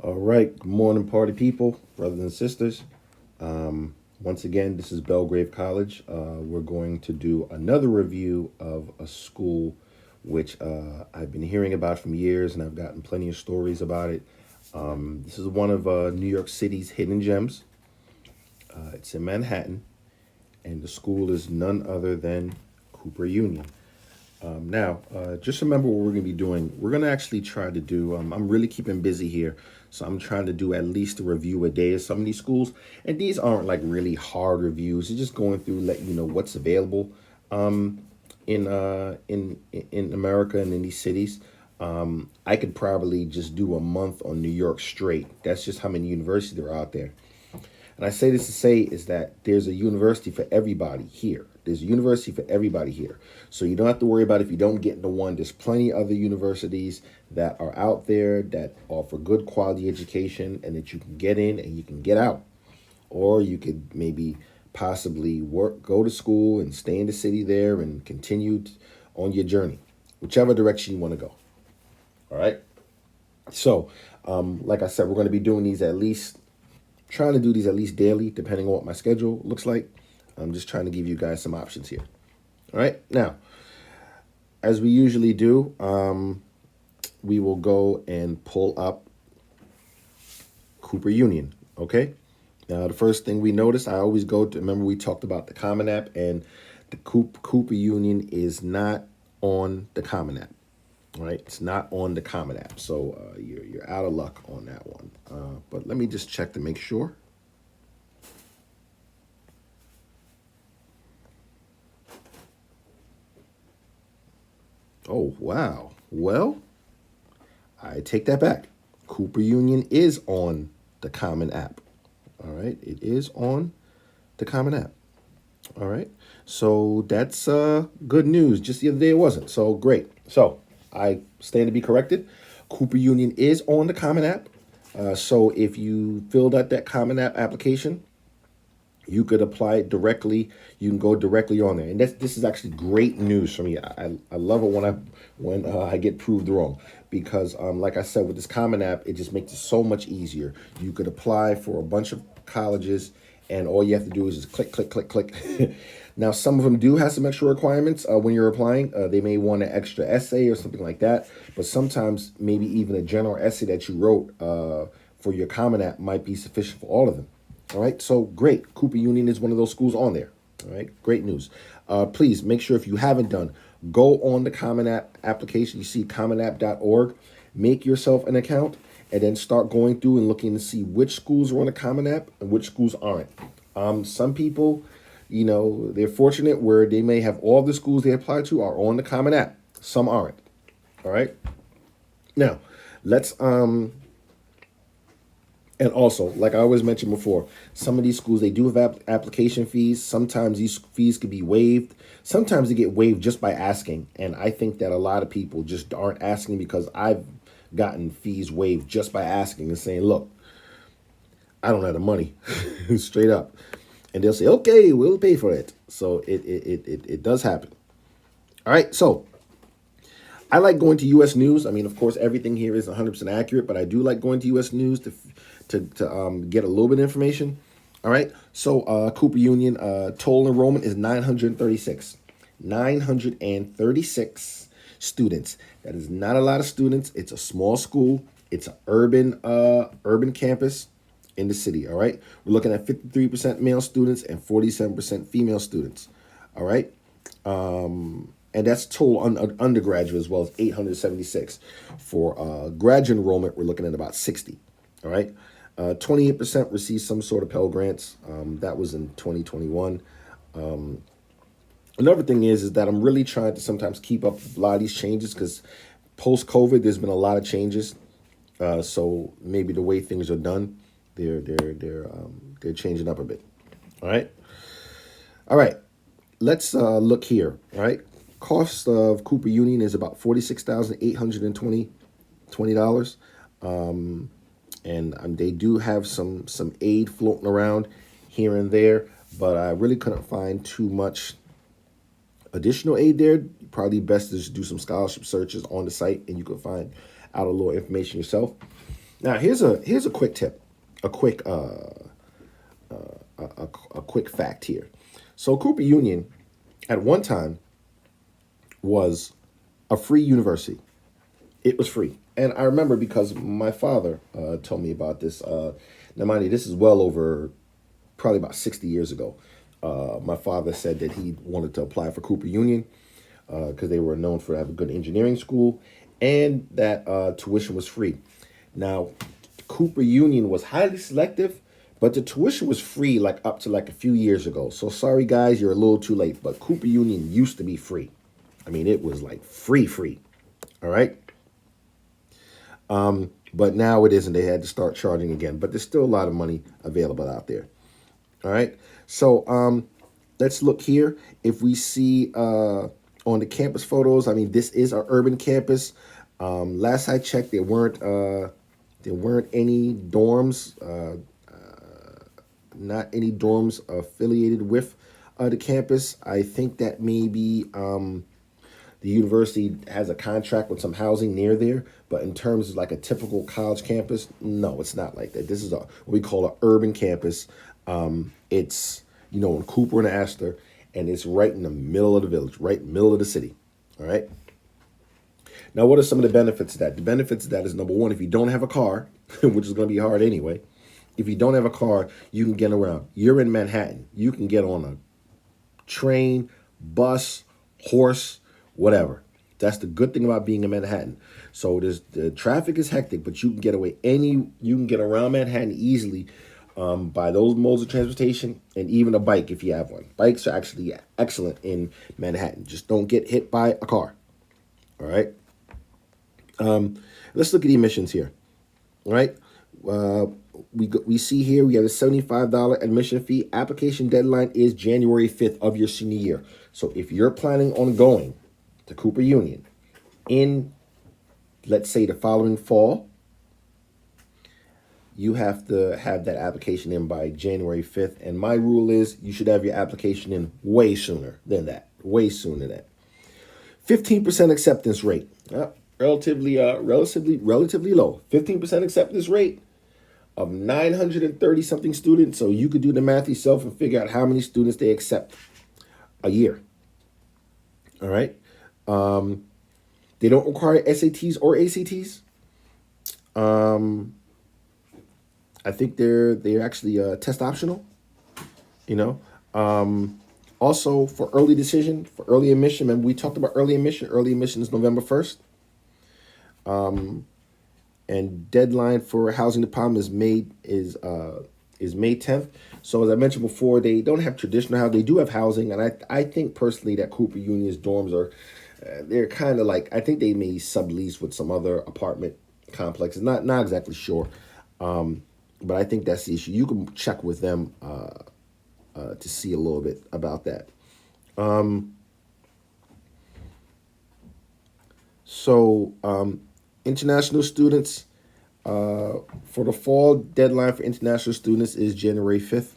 All right, good morning, party people, brothers and sisters. Once again, this is Belgrave College. We're going to do another review of a school which I've been hearing about from years, and I've gotten plenty of stories about it. This is one of New York City's hidden gems. It's in Manhattan, and the school is none other than Cooper Union. Now, just remember what we're going to be doing. We're going to actually try to do, I'm really keeping busy here. So I'm trying to do at least a review a day of some of these schools. And these aren't like really hard reviews. It's just going through, letting you know what's available in America and in these cities. I could probably just do a month on New York straight. That's just how many universities there are out there. And I say this to say is that there's a university for everybody here. There's a university for everybody here. So you don't have to worry about if you don't get into one. There's plenty of other universities that are out there that offer good quality education and that you can get in and you can get out. Or you could maybe possibly go to school and stay in the city there and continue on your journey, whichever direction you want to go. All right. So, like I said, we're going to be doing these at least trying to do these at least daily, depending on what my schedule looks like. I'm just trying to give you guys some options here. All right. Now, as we usually do, we will go and pull up Cooper Union. Okay. Now, the first thing we notice, I always go to, remember we talked about the Common App, and the Cooper Union is not on the Common App. All right, it's not on the Common App, so you're out of luck on that one. But let me just check to make sure. Oh, wow. Well, I take that back. Cooper Union is on the Common App. All right, it is on the Common App. All right, so that's good news. Just the other day it wasn't, so great. So I stand to be corrected. Cooper Union is on the Common App. So if you filled out that Common App application, you could apply it directly. You can go directly on there, and this is actually great news for me. I love it when I get proved wrong, because like I said, with this Common App, it just makes it so much easier. You could apply for a bunch of colleges, and all you have to do is just click, click, click, click. Now, some of them do have some extra requirements when you're applying. They may want an extra essay or something like that, but sometimes maybe even a general essay that you wrote for your Common App might be sufficient for all of them. All right, so great. Cooper Union is one of those schools on there. All right, great news. Please make sure if you haven't done, go on the Common App application. You see commonapp.org. Make yourself an account and then start going through and looking to see which schools are on the Common App and which schools aren't. Some people, they're fortunate where they may have all the schools they apply to are on the Common App. Some aren't. All right. Now, let's and also, like I always mentioned before, some of these schools, they do have application fees. Sometimes these fees could be waived. Sometimes they get waived just by asking. And I think that a lot of people just aren't asking, because I've gotten fees waived just by asking and saying, look, I don't have the money, straight up. And they'll say, okay, we'll pay for it. So it does happen. All right, so I like going to U.S. News. I mean, of course, everything here is 100% accurate, but I do like going to U.S. News to get a little bit of information. All right. So Cooper Union total enrollment is 936. 936 students. That is not a lot of students. It's a small school. It's an urban campus in the city. All right. We're looking at 53% male students and 47% female students. All right. And that's total undergraduate, as well as 876. For graduate enrollment, we're looking at about 60. All right. 28% received some sort of Pell Grants. That was in 2021. Another thing is that I'm really trying to sometimes keep up with a lot of these changes, because post-COVID, there's been a lot of changes. So maybe the way things are done, they're changing up a bit. All right. All right. Let's look here. All right. Cost of Cooper Union is about $46,820. And they do have some aid floating around here and there, but I really couldn't find too much additional aid there. Probably best to just do some scholarship searches on the site, and you can find out a little information yourself. Now here's a quick tip, a quick a quick fact here. So Cooper Union, at one time, was a free university. It was free, and I remember because my father told me about this. Now, mind you, this is well over probably about 60 years ago. My father said that he wanted to apply for Cooper Union because they were known for having a good engineering school, and that tuition was free. Now, Cooper Union was highly selective, but the tuition was free like up to like a few years ago. So sorry guys, you're a little too late. But Cooper Union used to be free. I mean, it was like free. All right. But now it isn't. They had to start charging again. But there's still a lot of money available out there. All right. So let's look here. If we see on the campus photos, I mean, this is our urban campus. Last I checked, there weren't any dorms, not any dorms affiliated with the campus. I think that maybe the university has a contract with some housing near there, but in terms of like a typical college campus, no, it's not like that. This is what we call an urban campus. It's, in Cooper and Astor, and it's right in the middle of the village, right in the middle of the city. All right. Now, what are some of the benefits of that? The benefits of that is, number one, if you don't have a car, which is going to be hard anyway, if you don't have a car, you can get around. You're in Manhattan. You can get on a train, bus, horse, whatever. That's the good thing about being in Manhattan. So the traffic is hectic, but you can get you can get around Manhattan easily by those modes of transportation, and even a bike if you have one. Bikes are actually excellent in Manhattan. Just don't get hit by a car. All right. Let's look at the emissions here. All right. We see here we have a $75 admission fee. Application deadline is January 5th of your senior year. So if you're planning on going to Cooper Union in, let's say, the following fall, you have to have that application in by January 5th. And my rule is you should have your application in way sooner than that. Way sooner than that. 15% acceptance rate. Relatively low. 15% acceptance rate of 930 something students. So you could do the math yourself and figure out how many students they accept a year. All right. They don't require SATs or ACTs. I think they're actually test optional. Also for early decision, for early admission, and we talked about early admission. Early admission is November 1st. And deadline for housing department is May 10th. So as I mentioned before, they don't have traditional housing. They do have housing, and I think personally that Cooper Union's dorms are they're kind of like, I think they may sublease with some other apartment complexes. Not exactly sure, but I think that's the issue. You can check with them to see a little bit about that. International students, for the fall deadline for international students is January 5th.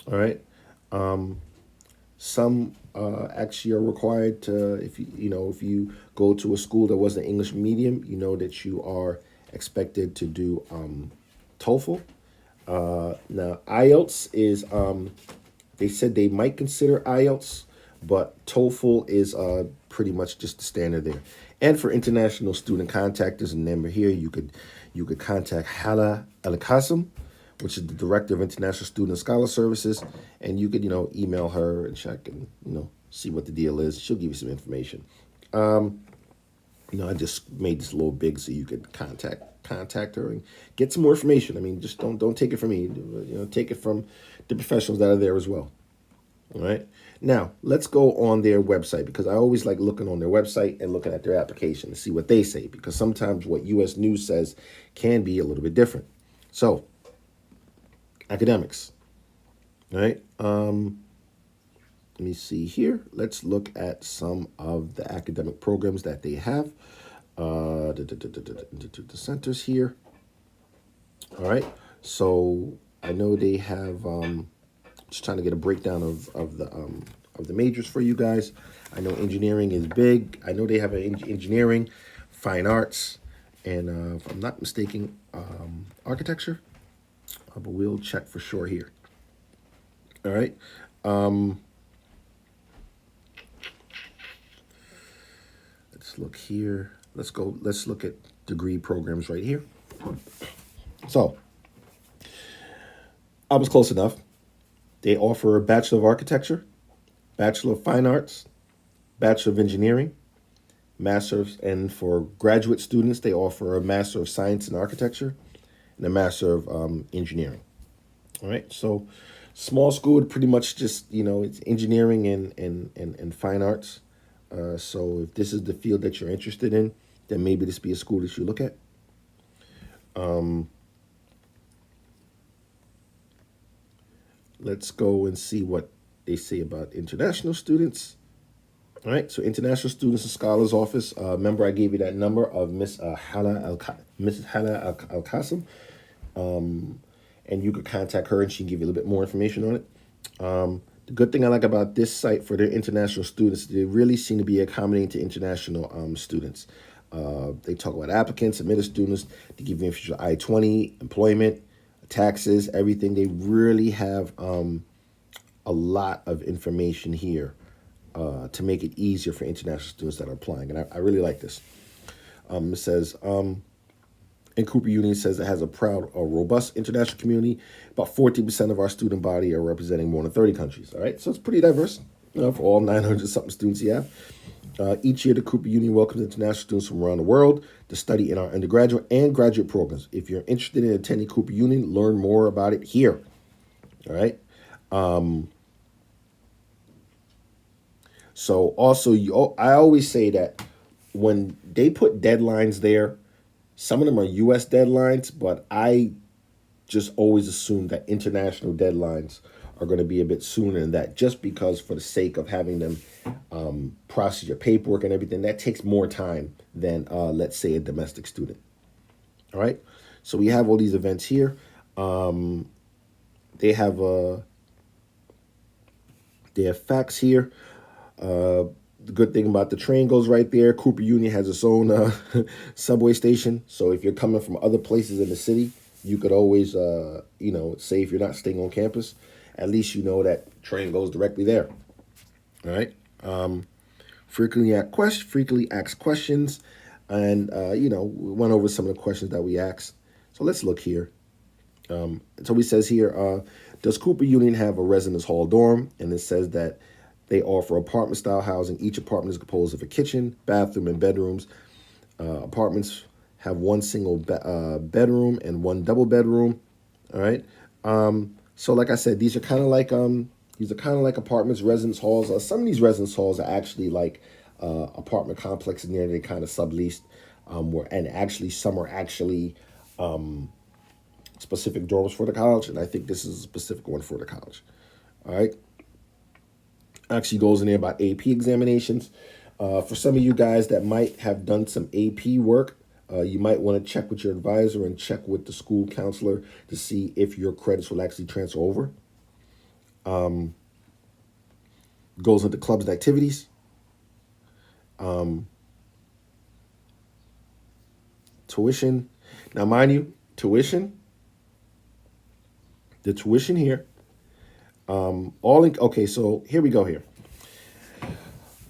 All right. Some actually are required to, if you go to a school that was an English medium, that you are expected to do TOEFL. Now IELTS is, they said they might consider IELTS, but TOEFL is pretty much just the standard there. And for international student contact, there's a number here. You could contact Hala El-Qasim, which is the director of International Student Scholar Services, and you could email her and check and see what the deal is. She'll give you some information. I just made this a little big so you could contact her and get some more information. I mean, just don't take it from me. Take it from the professionals that are there as well. All right. Now, let's go on their website, because I always like looking on their website and looking at their application to see what they say, because sometimes what U.S. News says can be a little bit different. So, academics. All right. Let me see here. Let's look at some of the academic programs that they have. The centers here. All right. So, I know they have... just trying to get a breakdown of the majors for you guys. I know engineering is big. I know they have an engineering, fine arts, and if I'm not mistaken, architecture. But we'll check for sure here. All right. Let's look here. Let's go. Let's look at degree programs right here. So I was close enough. They offer a Bachelor of Architecture, Bachelor of Fine Arts, Bachelor of Engineering, Master's, and for graduate students, they offer a Master of Science in Architecture and a Master of Engineering. All right, so small school, pretty much just, it's engineering and fine arts. So if this is the field that you're interested in, then maybe this be a school that you look at. Let's go and see what they say about international students. All right, so International Students and Scholars Office. Remember, I gave you that number of Mrs. Hala Al Qasim, and you could contact her, and she can give you a little bit more information on it. The good thing I like about this site for their international students, they really seem to be accommodating to international students. They talk about applicants, admitted students. They give you information on I-20, employment, taxes, everything. They really have a lot of information here to make it easier for international students that are applying. And I really like this. It says, and Cooper Union says it has a proud, robust international community. About 14% of our student body are representing more than 30 countries. All right, so it's pretty diverse for all 900-something students you have. Each year, the Cooper Union welcomes international students from around the world to study in our undergraduate and graduate programs. If you're interested in attending Cooper Union, learn more about it here. All right. So also, I always say that when they put deadlines there, some of them are U.S. deadlines, but I just always assume that international deadlines are going to be a bit sooner than that, just because for the sake of having them process your paperwork and everything, that takes more time than, let's say, a domestic student. All right. So we have all these events here. They have facts here. The good thing about the train goes right there. Cooper Union has its own subway station. So if you're coming from other places in the city, you could always, say if you're not staying on campus, at least you know that train goes directly there. All right. Frequently asked questions. And, we went over some of the questions that we asked. So let's look here. So he says here, does Cooper Union have a residence hall dorm? And it says that they offer apartment-style housing. Each apartment is composed of a kitchen, bathroom, and bedrooms. Apartments have one single bedroom and one double bedroom. All right. So like I said, these are kind of like apartments, residence halls. Some of these residence halls are actually like apartment complexes near they kind of subleased. And actually some are actually specific dorms for the college, and I think this is a specific one for the college. All right. Actually goes in there about AP examinations. For some of you guys that might have done some AP work, you might want to check with your advisor and check with the school counselor to see if your credits will actually transfer over. Goes into clubs and activities. Tuition. Now, mind you, the tuition here, okay, so here we go here.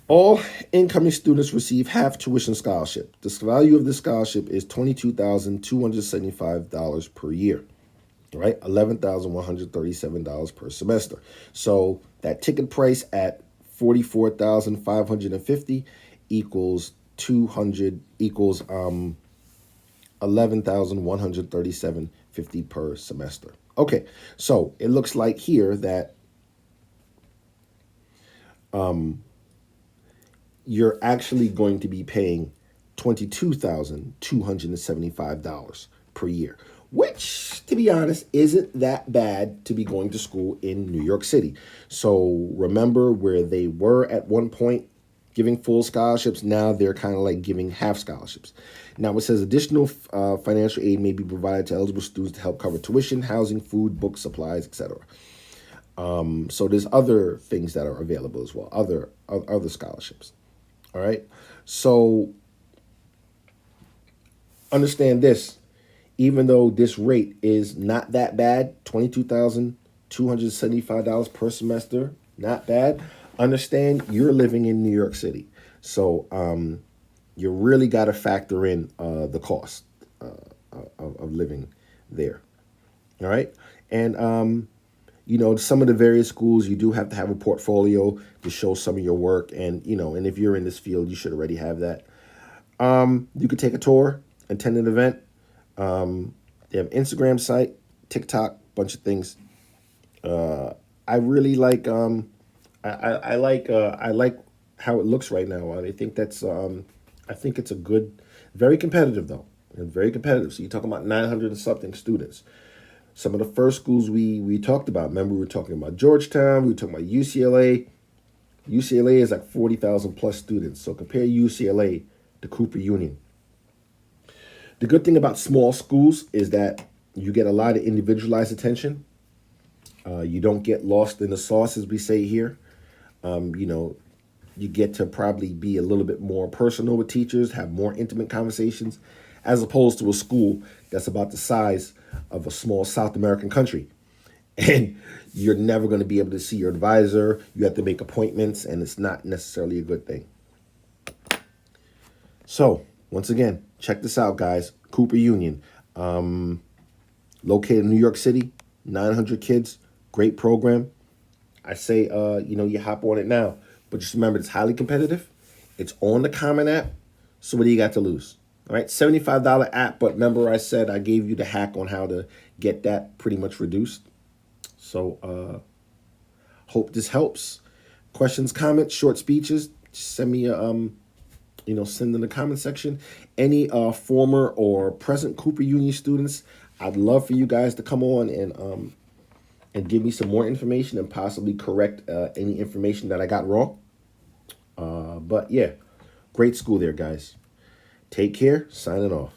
All incoming students receive half tuition scholarship. The value of this scholarship is $22,275 per year, right? $11,137 per semester. So that ticket price at $44,550 equals $11,137.50 per semester. Okay, so it looks like here that you're actually going to be paying $22,275 per year, which, to be honest, isn't that bad to be going to school in New York City. So remember where they were at one point giving full scholarships, now they're kind of like giving half scholarships. Now it says additional financial aid may be provided to eligible students to help cover tuition, housing, food, books, supplies, etc. So there's other things that are available as well, other scholarships. All right. So understand this. Even though this rate is not that bad, $22,275 per semester, not bad. Understand you're living in New York City, so you really got to factor in the cost of living there. All right, and some of the various schools you do have to have a portfolio to show some of your work, and and if you're in this field, you should already have that. You could take a tour, attend an event. They have Instagram site, TikTok, bunch of things. I really like I like how it looks right now. I think it's a good, very competitive though, and very competitive. So you're talking about 900 and something students. Some of the first schools we talked about. Remember, we were talking about Georgetown. We were talking about UCLA. UCLA is like 40,000 plus students. So compare UCLA to Cooper Union. The good thing about small schools is that you get a lot of individualized attention. You don't get lost in the sauce, as we say here. You know, you get to probably be a little bit more personal with teachers, have more intimate conversations, as opposed to a school that's about the size of a small South American country. And you're never going to be able to see your advisor. You have to make appointments, and it's not necessarily a good thing. So, once again, check this out, guys. Cooper Union, located in New York City, 900 kids, great program. I say, you hop on it now. But just remember, it's highly competitive. It's on the Common App. So what do you got to lose? All right, $75 app. But remember, I said I gave you the hack on how to get that pretty much reduced. So hope this helps. Questions, comments, short speeches, just send me send in the comment section. Any former or present Cooper Union students, I'd love for you guys to come on and give me some more information and possibly correct any information that I got wrong. But yeah, great school there, guys. Take care. Signing off.